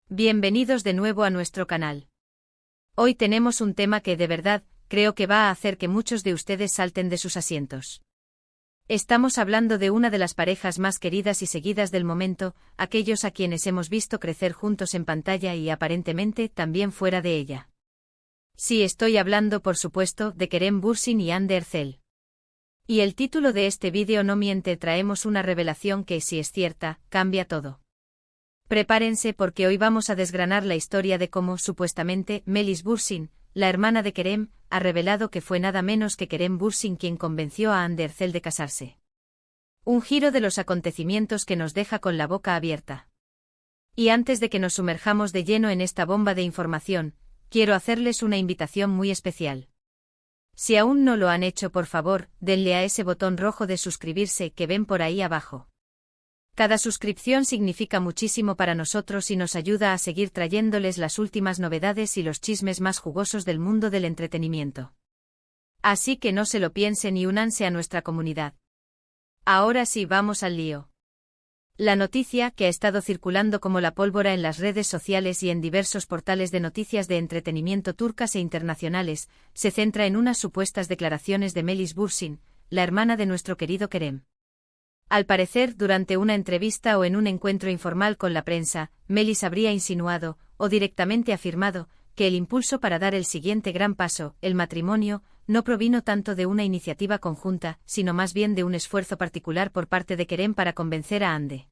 Bienvenidos de nuevo a nuestro canal. Hoy tenemos un tema que de verdad, creo que va a hacer que muchos de ustedes salten de sus asientos. Estamos hablando de una de las parejas más queridas y seguidas del momento, aquellos a quienes hemos visto crecer juntos en pantalla y aparentemente también fuera de ella. Sí, estoy hablando por supuesto de Kerem Bürsin y Hande Erçel. Y el título de este vídeo no miente, traemos una revelación que, si es cierta, cambia todo. Prepárense porque hoy vamos a desgranar la historia de cómo, supuestamente, Melis Bürsin, la hermana de Kerem, ha revelado que fue nada menos que Kerem Bürsin quien convenció a Hande Erçel de casarse. Un giro de los acontecimientos que nos deja con la boca abierta. Y antes de que nos sumerjamos de lleno en esta bomba de información, quiero hacerles una invitación muy especial. Si aún no lo han hecho, por favor, denle a ese botón rojo de suscribirse que ven por ahí abajo. Cada suscripción significa muchísimo para nosotros y nos ayuda a seguir trayéndoles las últimas novedades y los chismes más jugosos del mundo del entretenimiento. Así que no se lo piensen y únanse a nuestra comunidad. Ahora sí, vamos al lío. La noticia, que ha estado circulando como la pólvora en las redes sociales y en diversos portales de noticias de entretenimiento turcas e internacionales, se centra en unas supuestas declaraciones de Melis Bürsin, la hermana de nuestro querido Kerem. Al parecer, durante una entrevista o en un encuentro informal con la prensa, Melis habría insinuado, o directamente afirmado, que el impulso para dar el siguiente gran paso, el matrimonio, no provino tanto de una iniciativa conjunta, sino más bien de un esfuerzo particular por parte de Kerem para convencer a Hande.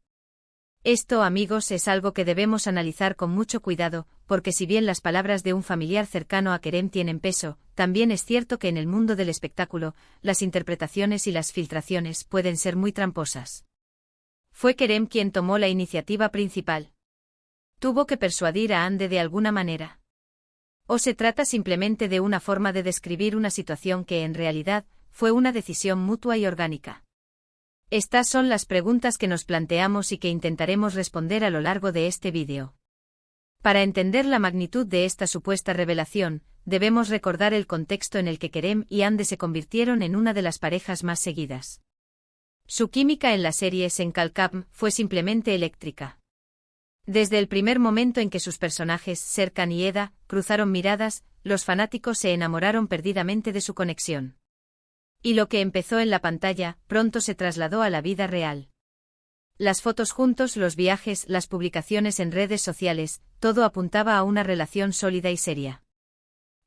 Esto, amigos, es algo que debemos analizar con mucho cuidado, porque si bien las palabras de un familiar cercano a Kerem tienen peso, también es cierto que en el mundo del espectáculo, las interpretaciones y las filtraciones pueden ser muy tramposas. Fue Kerem quien tomó la iniciativa principal. ¿Tuvo que persuadir a Hande de alguna manera? ¿O se trata simplemente de una forma de describir una situación que en realidad fue una decisión mutua y orgánica? Estas son las preguntas que nos planteamos y que intentaremos responder a lo largo de este vídeo. Para entender la magnitud de esta supuesta revelación, debemos recordar el contexto en el que Kerem y Hande se convirtieron en una de las parejas más seguidas. Su química en la serie Senkalkam fue simplemente eléctrica. Desde el primer momento en que sus personajes, Serkan y Eda, cruzaron miradas, los fanáticos se enamoraron perdidamente de su conexión. Y lo que empezó en la pantalla, pronto se trasladó a la vida real. Las fotos juntos, los viajes, las publicaciones en redes sociales, todo apuntaba a una relación sólida y seria.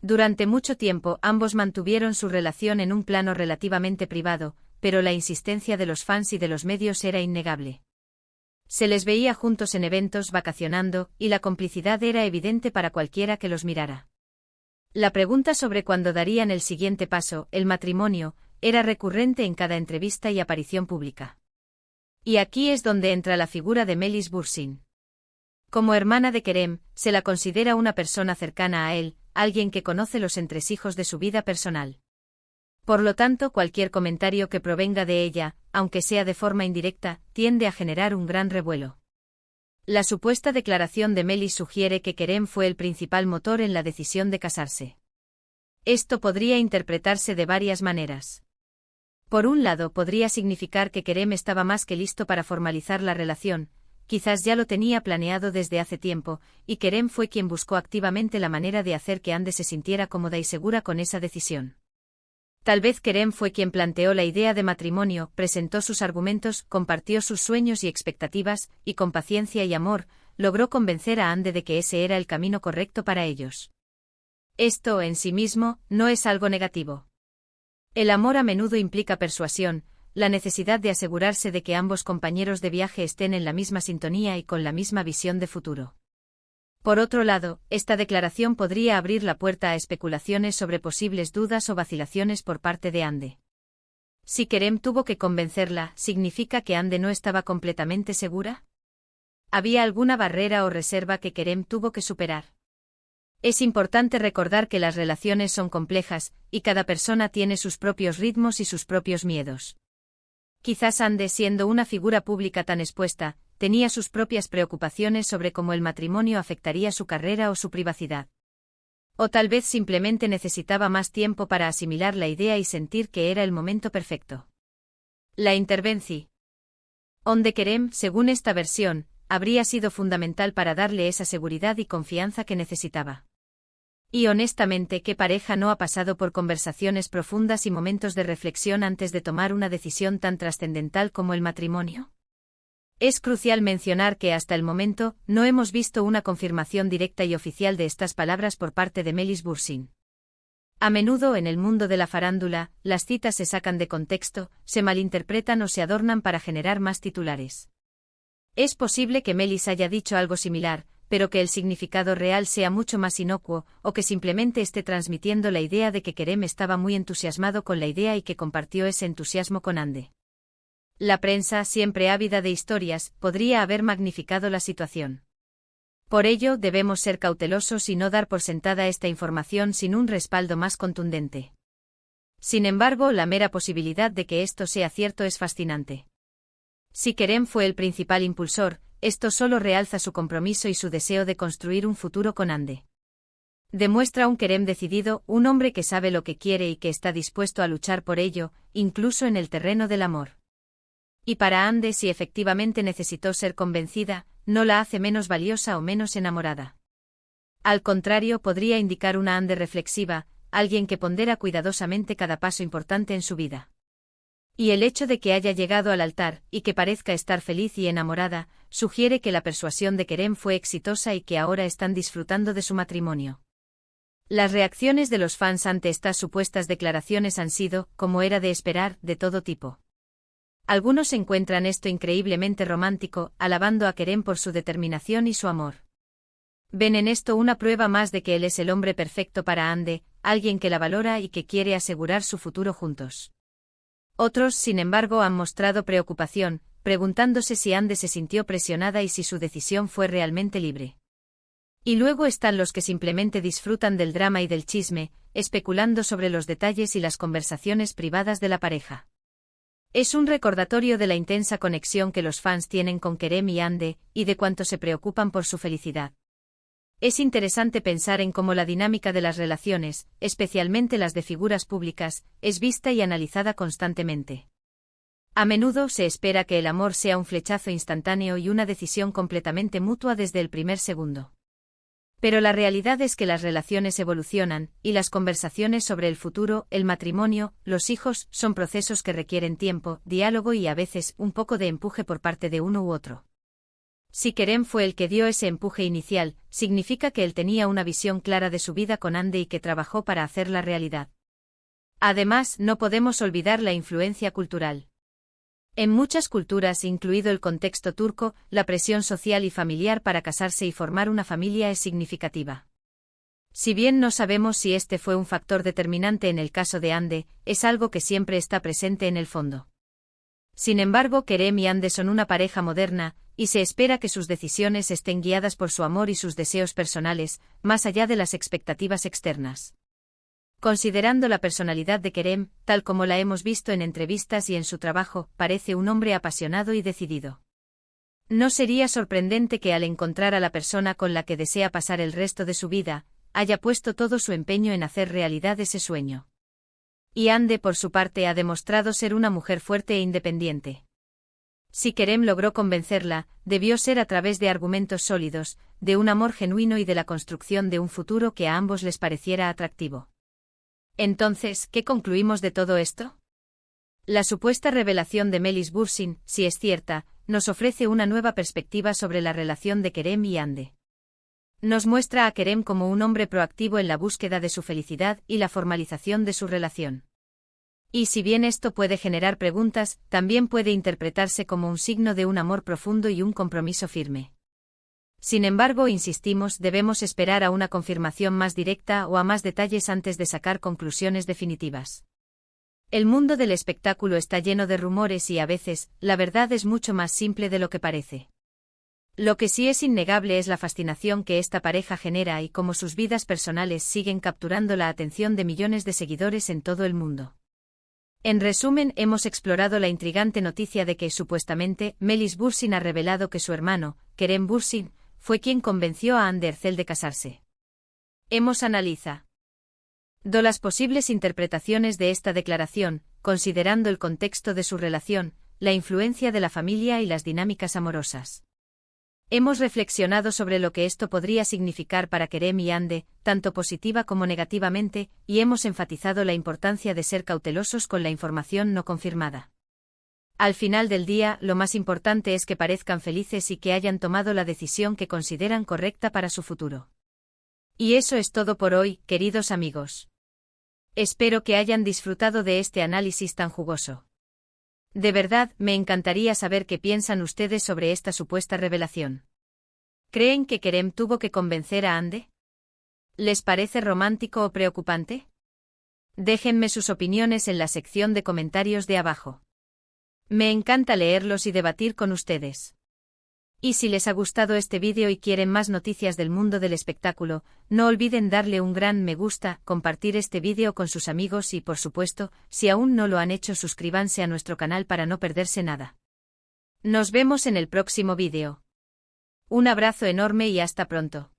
Durante mucho tiempo ambos mantuvieron su relación en un plano relativamente privado, pero la insistencia de los fans y de los medios era innegable. Se les veía juntos en eventos, vacacionando, y la complicidad era evidente para cualquiera que los mirara. La pregunta sobre cuándo darían el siguiente paso, el matrimonio, era recurrente en cada entrevista y aparición pública. Y aquí es donde entra la figura de Melis Bürsin. Como hermana de Kerem, se la considera una persona cercana a él, alguien que conoce los entresijos de su vida personal. Por lo tanto, cualquier comentario que provenga de ella, aunque sea de forma indirecta, tiende a generar un gran revuelo. La supuesta declaración de Melis sugiere que Kerem fue el principal motor en la decisión de casarse. Esto podría interpretarse de varias maneras. Por un lado, podría significar que Kerem estaba más que listo para formalizar la relación, quizás ya lo tenía planeado desde hace tiempo, y Kerem fue quien buscó activamente la manera de hacer que Hande se sintiera cómoda y segura con esa decisión. Tal vez Kerem fue quien planteó la idea de matrimonio, presentó sus argumentos, compartió sus sueños y expectativas, y con paciencia y amor, logró convencer a Hande de que ese era el camino correcto para ellos. Esto, en sí mismo, no es algo negativo. El amor a menudo implica persuasión, la necesidad de asegurarse de que ambos compañeros de viaje estén en la misma sintonía y con la misma visión de futuro. Por otro lado, esta declaración podría abrir la puerta a especulaciones sobre posibles dudas o vacilaciones por parte de Hande. Si Kerem tuvo que convencerla, ¿significa que Hande no estaba completamente segura? ¿Había alguna barrera o reserva que Kerem tuvo que superar? Es importante recordar que las relaciones son complejas, y cada persona tiene sus propios ritmos y sus propios miedos. Quizás Hande, siendo una figura pública tan expuesta, tenía sus propias preocupaciones sobre cómo el matrimonio afectaría su carrera o su privacidad. O tal vez simplemente necesitaba más tiempo para asimilar la idea y sentir que era el momento perfecto. La intervención de Kerem, según esta versión, habría sido fundamental para darle esa seguridad y confianza que necesitaba. Y honestamente, ¿qué pareja no ha pasado por conversaciones profundas y momentos de reflexión antes de tomar una decisión tan trascendental como el matrimonio? Es crucial mencionar que hasta el momento no hemos visto una confirmación directa y oficial de estas palabras por parte de Melis Bursin. A menudo en el mundo de la farándula, las citas se sacan de contexto, se malinterpretan o se adornan para generar más titulares. Es posible que Melis haya dicho algo similar, pero que el significado real sea mucho más inocuo, o que simplemente esté transmitiendo la idea de que Kerem estaba muy entusiasmado con la idea y que compartió ese entusiasmo con Hande. La prensa, siempre ávida de historias, podría haber magnificado la situación. Por ello, debemos ser cautelosos y no dar por sentada esta información sin un respaldo más contundente. Sin embargo, la mera posibilidad de que esto sea cierto es fascinante. Si Kerem fue el principal impulsor, esto solo realza su compromiso y su deseo de construir un futuro con Hande. Demuestra un Kerem decidido, un hombre que sabe lo que quiere y que está dispuesto a luchar por ello, incluso en el terreno del amor. Y para Hande, si efectivamente necesitó ser convencida, no la hace menos valiosa o menos enamorada. Al contrario, podría indicar una Hande reflexiva, alguien que pondera cuidadosamente cada paso importante en su vida. Y el hecho de que haya llegado al altar, y que parezca estar feliz y enamorada, sugiere que la persuasión de Kerem fue exitosa y que ahora están disfrutando de su matrimonio. Las reacciones de los fans ante estas supuestas declaraciones han sido, como era de esperar, de todo tipo. Algunos encuentran esto increíblemente romántico, alabando a Kerem por su determinación y su amor. Ven en esto una prueba más de que él es el hombre perfecto para Hande, alguien que la valora y que quiere asegurar su futuro juntos. Otros, sin embargo, han mostrado preocupación, preguntándose si Hande se sintió presionada y si su decisión fue realmente libre. Y luego están los que simplemente disfrutan del drama y del chisme, especulando sobre los detalles y las conversaciones privadas de la pareja. Es un recordatorio de la intensa conexión que los fans tienen con Kerem y Hande, y de cuánto se preocupan por su felicidad. Es interesante pensar en cómo la dinámica de las relaciones, especialmente las de figuras públicas, es vista y analizada constantemente. A menudo se espera que el amor sea un flechazo instantáneo y una decisión completamente mutua desde el primer segundo. Pero la realidad es que las relaciones evolucionan, y las conversaciones sobre el futuro, el matrimonio, los hijos, son procesos que requieren tiempo, diálogo y a veces un poco de empuje por parte de uno u otro. Si Kerem fue el que dio ese empuje inicial, significa que él tenía una visión clara de su vida con Hande y que trabajó para hacerla realidad. Además, no podemos olvidar la influencia cultural. En muchas culturas, incluido el contexto turco, la presión social y familiar para casarse y formar una familia es significativa. Si bien no sabemos si este fue un factor determinante en el caso de Hande, es algo que siempre está presente en el fondo. Sin embargo, Kerem y Hande son una pareja moderna, y se espera que sus decisiones estén guiadas por su amor y sus deseos personales, más allá de las expectativas externas. Considerando la personalidad de Kerem, tal como la hemos visto en entrevistas y en su trabajo, parece un hombre apasionado y decidido. No sería sorprendente que al encontrar a la persona con la que desea pasar el resto de su vida, haya puesto todo su empeño en hacer realidad ese sueño. Y Hande, por su parte, ha demostrado ser una mujer fuerte e independiente. Si Kerem logró convencerla, debió ser a través de argumentos sólidos, de un amor genuino y de la construcción de un futuro que a ambos les pareciera atractivo. Entonces, ¿qué concluimos de todo esto? La supuesta revelación de Melis Bursin, si es cierta, nos ofrece una nueva perspectiva sobre la relación de Kerem y Hande. Nos muestra a Kerem como un hombre proactivo en la búsqueda de su felicidad y la formalización de su relación. Y si bien esto puede generar preguntas, también puede interpretarse como un signo de un amor profundo y un compromiso firme. Sin embargo, insistimos, debemos esperar a una confirmación más directa o a más detalles antes de sacar conclusiones definitivas. El mundo del espectáculo está lleno de rumores y a veces, la verdad es mucho más simple de lo que parece. Lo que sí es innegable es la fascinación que esta pareja genera y cómo sus vidas personales siguen capturando la atención de millones de seguidores en todo el mundo. En resumen, hemos explorado la intrigante noticia de que, supuestamente, Melis Bursin ha revelado que su hermano, Kerem Bursin, fue quien convenció a Hande Erçel de casarse. Hemos analizado las posibles interpretaciones de esta declaración, considerando el contexto de su relación, la influencia de la familia y las dinámicas amorosas. Hemos reflexionado sobre lo que esto podría significar para Kerem y Ande, tanto positiva como negativamente, y hemos enfatizado la importancia de ser cautelosos con la información no confirmada. Al final del día, lo más importante es que parezcan felices y que hayan tomado la decisión que consideran correcta para su futuro. Y eso es todo por hoy, queridos amigos. Espero que hayan disfrutado de este análisis tan jugoso. De verdad, me encantaría saber qué piensan ustedes sobre esta supuesta revelación. ¿Creen que Kerem tuvo que convencer a Ande? ¿Les parece romántico o preocupante? Déjenme sus opiniones en la sección de comentarios de abajo. Me encanta leerlos y debatir con ustedes. Y si les ha gustado este vídeo y quieren más noticias del mundo del espectáculo, no olviden darle un gran me gusta, compartir este vídeo con sus amigos y, por supuesto, si aún no lo han hecho, suscríbanse a nuestro canal para no perderse nada. Nos vemos en el próximo vídeo. Un abrazo enorme y hasta pronto.